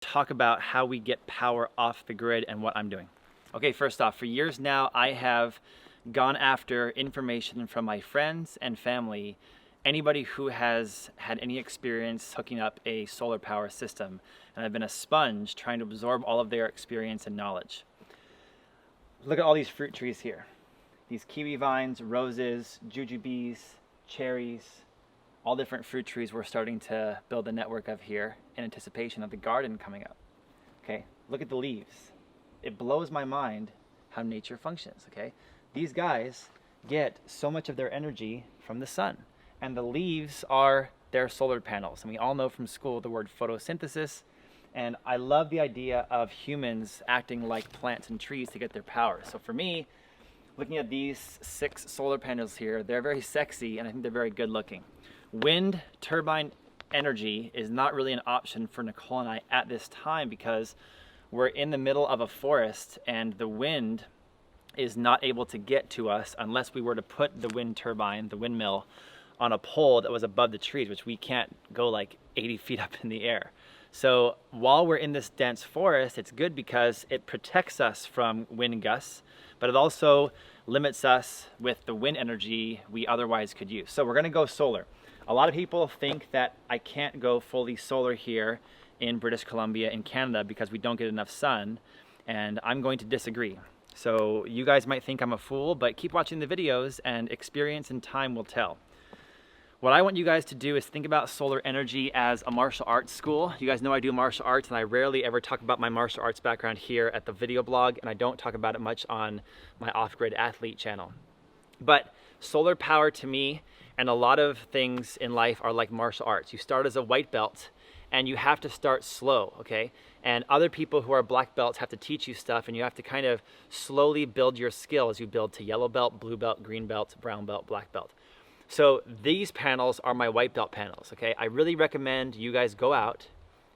talk about how we get power off the grid and what I'm doing. Okay, first off, for years now, I have gone after information from my friends and family, anybody who has had any experience hooking up a solar power system, and I've been a sponge trying to absorb all of their experience and knowledge. Look at all these fruit trees here. These kiwi vines, roses, jujubes, cherries, all different fruit trees we're starting to build a network of here in anticipation of the garden coming up. Okay, look at the leaves. It blows my mind how nature functions, okay? These guys get so much of their energy from the sun, and the leaves are their solar panels. And we all know from school the word photosynthesis, and I love the idea of humans acting like plants and trees to get their power. So for me, looking at these 6 solar panels here, they're very sexy and I think they're very good looking. Wind turbine energy is not really an option for Nicolle and I at this time because we're in the middle of a forest and the wind is not able to get to us unless we were to put the wind turbine, the windmill, on a pole that was above the trees, which we can't go like 80 feet up in the air. So while we're in this dense forest, it's good because it protects us from wind gusts, but it also limits us with the wind energy we otherwise could use. So we're gonna go solar. A lot of people think that I can't go fully solar here in British Columbia in Canada because we don't get enough sun, and I'm going to disagree. So you guys might think I'm a fool, but keep watching the videos and experience and time will tell. What I want you guys to do is think about solar energy as a martial arts school. You guys know I do martial arts and I rarely ever talk about my martial arts background here at the video blog, and I don't talk about it much on my Offgrid Athlete channel. But solar power to me and a lot of things in life are like martial arts. You start as a white belt and you have to start slow, okay? And other people who are black belts have to teach you stuff and you have to kind of slowly build your skill as you build to yellow belt, blue belt, green belt, brown belt, black belt. So these panels are my white belt panels, okay? I really recommend you guys go out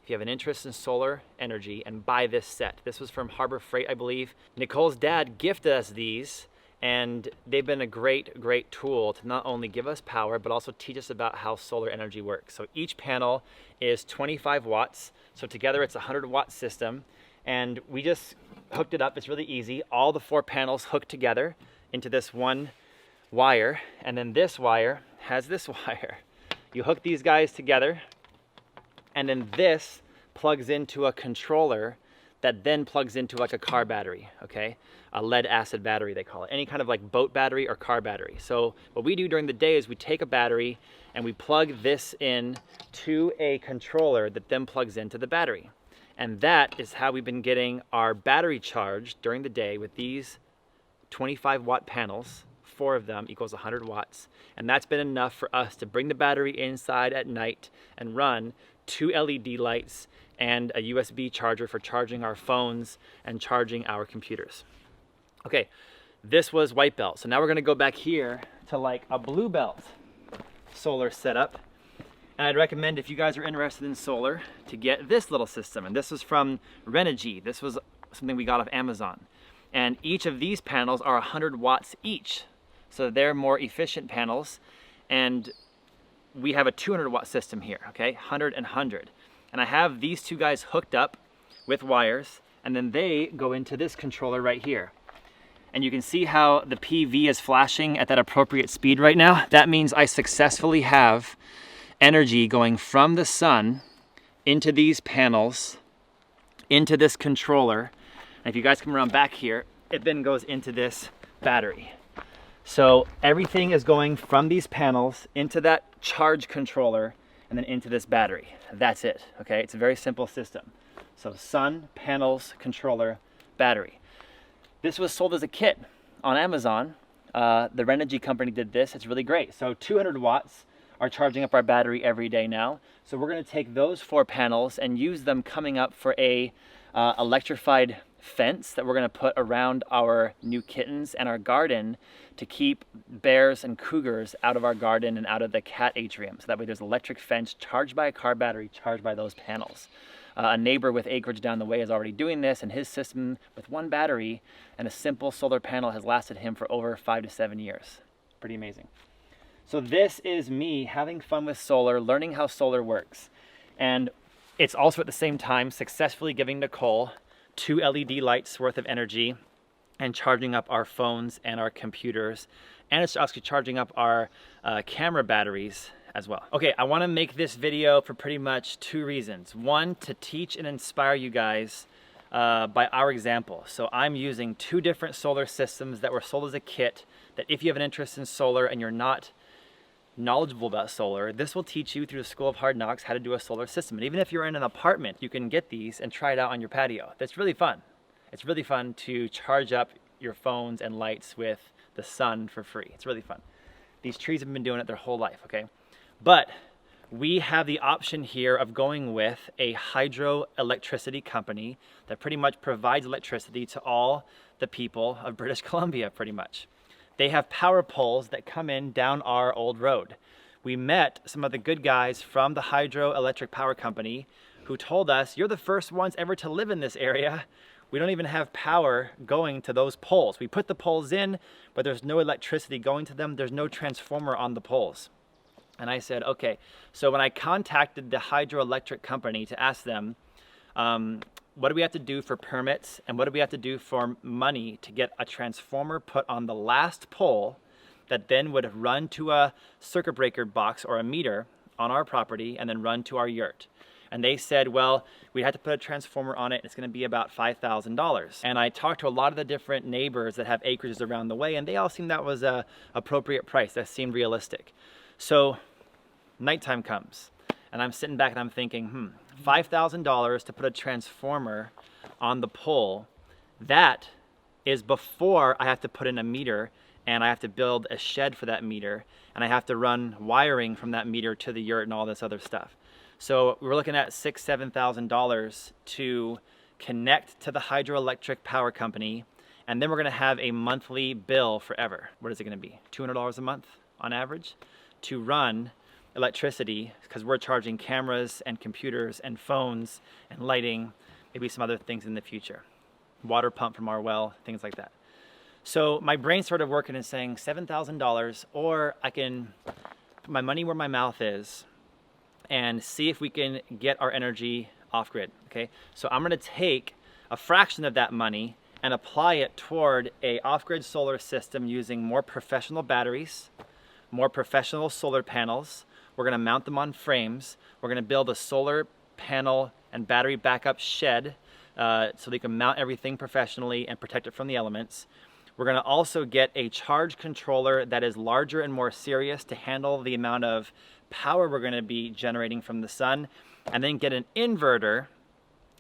if you have an interest in solar energy and buy this set. This was from Harbor Freight, I believe. Nicolle's dad gifted us these, and they've been a great tool to not only give us power, but also teach us about how solar energy works. So each panel is 25 watts. So together it's a 100-watt system. And we just hooked it up. It's really easy. All the 4 panels hooked together into this one wire. And then this wire has this wire. You hook these guys together, and then this plugs into a controller that then plugs into like a car battery, okay? A lead acid battery, they call it. Any kind of like boat battery or car battery. So what we do during the day is we take a battery and we plug this in to a controller that then plugs into the battery. And that is how we've been getting our battery charged during the day with these 25-watt panels. 4 of them equals 100 watts. And that's been enough for us to bring the battery inside at night and run 2 LED lights and a USB charger for charging our phones and charging our computers. Okay, this was white belt. So now we're gonna go back here to like a blue belt solar setup. And I'd recommend, if you guys are interested in solar, to get this little system. And this was from Renogy. This was something we got off Amazon. And each of these panels are 100 watts each. So they're more efficient panels. And we have a 200-watt system here, okay? 100 and 100. And I have these 2 guys hooked up with wires, and then they go into this controller right here. And you can see how the PV is flashing at that appropriate speed right now. That means I successfully have energy going from the sun into these panels, into this controller. And if you guys come around back here, it then goes into this battery. So everything is going from these panels into that charge controller and then into this battery. That's it, okay? It's a very simple system. So sun, panels, controller, battery. This was sold as a kit on Amazon. The Renogy company did this. It's really great. So 200 watts are charging up our battery every day now. So we're gonna take those 4 panels and use them coming up for a electrified fence that we're gonna put around our new kittens and our garden to keep bears and cougars out of our garden and out of the cat atrium. So that way there's an electric fence charged by a car battery, charged by those panels. A neighbor with acreage down the way is already doing this, and his system with 1 battery and a simple solar panel has lasted him for over 5 to 7 years. Pretty amazing. So this is me having fun with solar, learning how solar works. And It's also at the same time successfully giving Nicolle 2 LED lights worth of energy and charging up our phones and our computers. And it's actually charging up our camera batteries as well. Okay, I wanna make this video for pretty much 2 reasons. One, to teach and inspire you guys by our example. So I'm using 2 different solar systems that were sold as a kit, that if you have an interest in solar and you're not knowledgeable about solar, this will teach you through the School of Hard Knocks how to do a solar system. And even if you're in an apartment, you can get these and try it out on your patio. That's really fun. It's really fun to charge up your phones and lights with the sun for free. It's really fun. These trees have been doing it their whole life, okay? But we have the option here of going with a hydroelectricity company that pretty much provides electricity to all the people of British Columbia, pretty much. They have power poles that come in down our old road. We met some of the good guys from the hydroelectric power company who told us, you're the first ones ever to live in this area. We don't even have power going to those poles. We put the poles in, but there's no electricity going to them. There's no transformer on the poles. And I said, okay. So when I contacted the hydroelectric company to ask them, what do we have to do for permits and what do we have to do for money to get a transformer put on the last pole that then would run to a circuit breaker box or a meter on our property and then run to our yurt? And they said, well, we had to put a transformer on it. It's going to be about $5,000. And I talked to a lot of the different neighbors that have acreages around the way, and they all seemed that was a appropriate price. That seemed realistic. So nighttime comes, and I'm sitting back and I'm thinking, $5,000 to put a transformer on the pole. That is before I have to put in a meter and I have to build a shed for that meter and I have to run wiring from that meter to the yurt and all this other stuff. So we're looking at $6,000, $7,000 to connect to the hydroelectric power company, and then we're gonna have a monthly bill forever. What is it gonna be? $200 a month on average to run electricity, because we're charging cameras and computers and phones and lighting, maybe some other things in the future. Water pump from our well, things like that. So my brain started working and saying $7,000, or I can put my money where my mouth is and see if we can get our energy off grid, okay? So I'm gonna take a fraction of that money and apply it toward a off-grid solar system using more professional batteries, more professional solar panels. We're gonna mount them on frames. We're gonna build a solar panel and battery backup shed so they can mount everything professionally and protect it from the elements. We're gonna also get a charge controller that is larger and more serious to handle the amount of power we're gonna be generating from the sun, and then get an inverter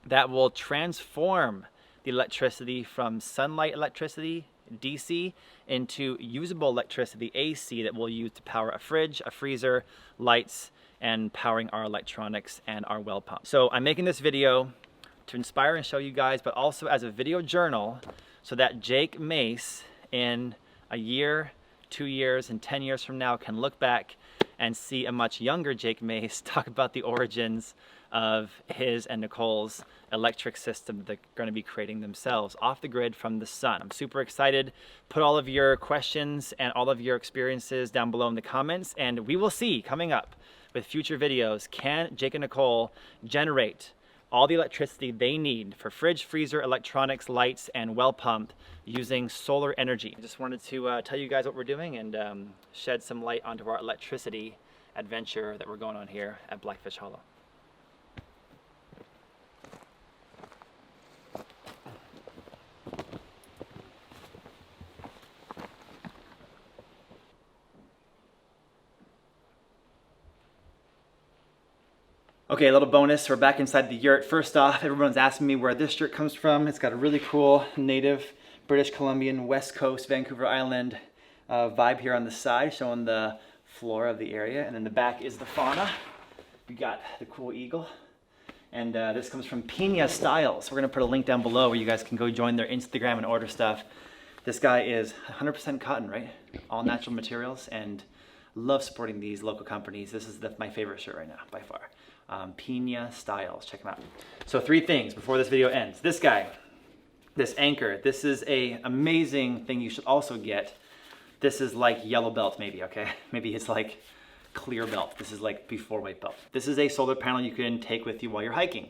that will transform the electricity from sunlight electricity, DC, into usable electricity, AC, that we'll use to power a fridge, a freezer, lights, and powering our electronics and our well pump. So I'm making this video to inspire and show you guys, but also as a video journal so that Jake Mace in a year, 2 years, and 10 years from now can look back and see a much younger Jake Mace talk about the origins of his and Nicolle's electric system that they're going to be creating themselves off the grid from the sun. I'm super excited. Put all of your questions and all of your experiences down below in the comments, and we will see coming up with future videos, can Jake and Nicolle generate all the electricity they need for fridge, freezer, electronics, lights, and well pump using solar energy. I just wanted to tell you guys what we're doing and shed some light onto our electricity adventure that we're going on here at Blackfish Hollow. Okay, a little bonus, we're back inside the yurt. First off, everyone's asking me where this yurt comes from. It's got a really cool native British Columbian West Coast, Vancouver Island vibe here on the side, showing the flora of the area. And in the back is the fauna. We got the cool eagle. And this comes from Pina Styles. We're gonna put a link down below where you guys can go join their Instagram and order stuff. This guy is 100% cotton, right? All natural materials, and love supporting these local companies. This is my favorite shirt right now, by far. Pina Styles, check them out. So 3 things before this video ends. This guy, this anchor, this is a amazing thing you should also get. This is like yellow belt maybe, okay? Maybe it's like clear belt. This is like before white belt. This is a solar panel you can take with you while you're hiking.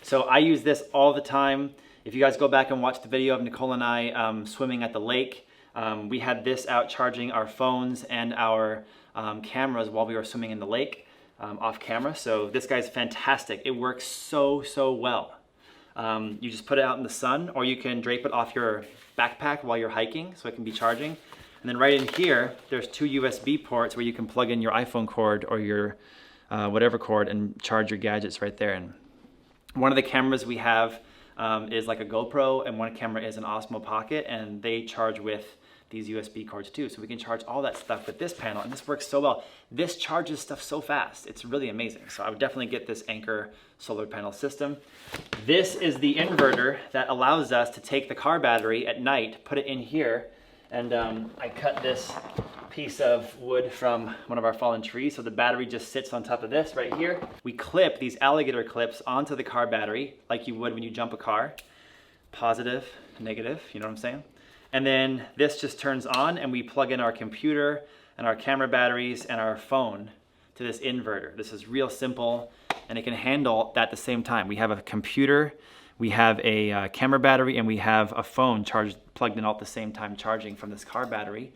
So I use this all the time. If you guys go back and watch the video of Nicolle and I swimming at the lake, we had this out charging our phones and our cameras while we were swimming in the lake off camera. So this guy's fantastic. It works so well. You just put it out in the sun, or you can drape it off your backpack while you're hiking so it can be charging. And then right in here, there's 2 USB ports where you can plug in your iPhone cord or your whatever cord and charge your gadgets right there. And one of the cameras we have is like a GoPro, and one camera is an Osmo Pocket, and they charge with these USB cords too. So we can charge all that stuff with this panel, and this works so well. This charges stuff so fast. It's really amazing. So I would definitely get this Anchor solar panel system. This is the inverter that allows us to take the car battery at night, put it in here, and I cut this piece of wood from one of our fallen trees, so the battery just sits on top of this right here. We clip these alligator clips onto the car battery like you would when you jump a car. Positive, negative, you know what I'm saying? And then this just turns on, and we plug in our computer and our camera batteries and our phone to this inverter. This is real simple, and it can handle that at the same time. We have a computer, we have a camera battery, and we have a phone plugged in all at the same time, charging from this car battery.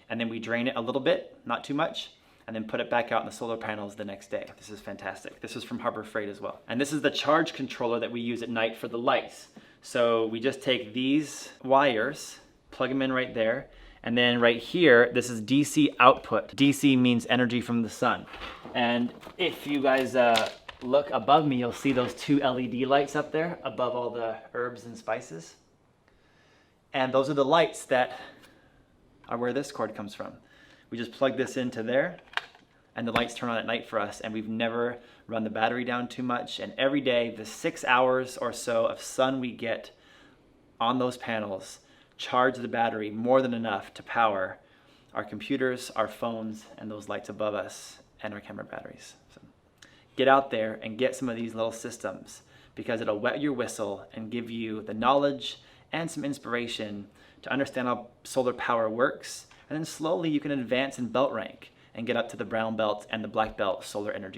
And then we drain it a little bit, not too much, and then put it back out in the solar panels the next day. This is fantastic. This is from Harbor Freight as well. And this is the charge controller that we use at night for the lights. So we just take these wires, plug them in right there, and then right here, this is DC output. DC means energy from the sun. And if you guys look above me, you'll see those 2 LED lights up there above all the herbs and spices. And those are the lights that are where this cord comes from. We just plug this into there, and the lights turn on at night for us, and we've never run the battery down too much. And every day, the 6 hours or so of sun we get on those panels charge the battery more than enough to power our computers, our phones, and those lights above us, and our camera batteries. So get out there and get some of these little systems, because it'll wet your whistle and give you the knowledge and some inspiration to understand how solar power works. And then slowly you can advance in belt rank and get up to the brown belt and the black belt solar energy